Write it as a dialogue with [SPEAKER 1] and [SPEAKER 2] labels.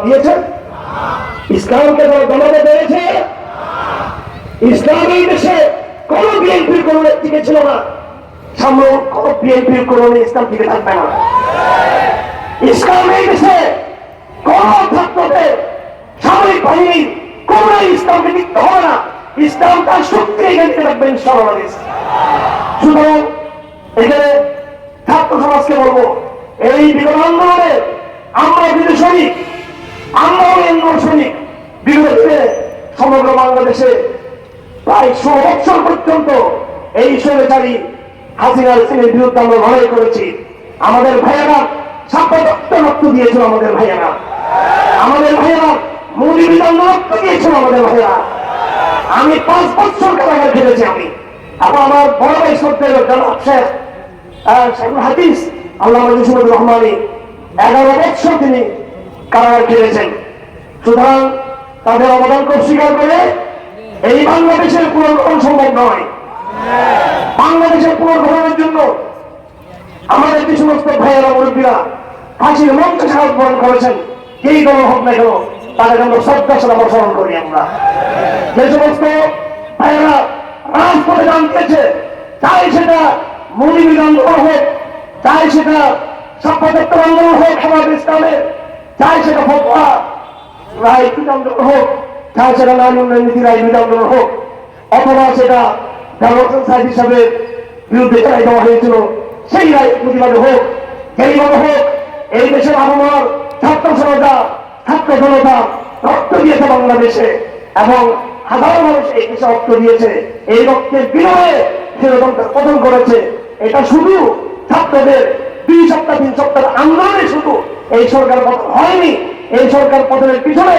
[SPEAKER 1] দিয়েছে? ইসলামকে তারা দমাতে পেরেছে? ইসলাম এই দেশে কোন বিএনপির কোন টিকে ছিল না, সামনে কোন বিএনপির কোন ইসলাম টিকে থাকবে না। ইসলাম এই দেশে কোন ছাত্রদের সামরিক বাহিনী কোন ইসলামকে টিকতে হবে না। ইসলাম তার শক্তি এখানে থাকবে ইনশাআল্লাহ। সুতরাং এখানে ছাত্র সমাজকে বলবো, এই বিগত আন্দোলনে আমরা কিন্তু সৈনিক, আমরাও এনগর সৈনিক। বিগত দিনে সমগ্র বাংলাদেশে প্রায় ১৬ বছর পর্যন্ত এই স্বৈরাচারী হাসিনার সিংহের বিরুদ্ধে আমরা লড়াই করেছি। আমাদের ভাইয়েরা সাপ্তাহিক রক্ত দিয়েছিল, আমাদের ভাইয়েরা মৌলবীদের রক্ত দিয়েছিল আমাদের ভাইয়েরা। আমি 5 বছর কারাগার খেলেছি আমি, এবং আমার বড় ভাই সত্যের শেখুল হাদিস আল্লামা ইউসুফুর রহমানী 11 বছর তিনি কারাগার খেলেছেন। সুতরাং তাদের অবদানকে অস্বীকার করে এই বাংলাদেশের পুনর্গঠন সম্ভব নয়। বাংলাদেশের পুনর্গঠনের জন্য আমাদের যে সমস্ত ভাইয়েরা মুরব্বীরা ফাঁসির মঞ্চে সাহস বরণ করেছেন, যেই দল হোক না কেন, তাদের আমরা শ্রদ্ধার সাথে স্মরণ করি। আমরা যে সমস্ত ভাইয়েরা রাজপথে দান দিয়েছে, চাই সেটা মৌলবী আন্দোলন হোক, চাই সেটা সাপ্তাহিক আন্দোলন হোক সমাজ ইসলামের, চাই সেটা ফতোয়া রাজনীতি আন্দোলন হোক, চাই সেটা নারী উন্নয়ন নীতি রাজনীতি আন্দোলন হোক, অথবা সেটা ডেভেলপমেন্ট সাইড হিসাবে বিরুদ্ধে চালাই দেওয়া হয়েছিল সেই প্রতিবাদে হোক, যেইভাবে হোক, এই দেশের আবহাওয়ার ছাত্র জনতা রক্ত দিয়েছে বাংলাদেশে, এবং হাজার মানুষ এই দেশে রক্ত দিয়েছে। এই রক্তের বিনিময়ে সেরকমটা পতন করেছে। এটা শুধু ছাত্রদের 2 সপ্তাহ 3 সপ্তাহের আন্দোলনে শুধু এই সরকার পতন হয়নি। এই সরকার পতনের পিছনে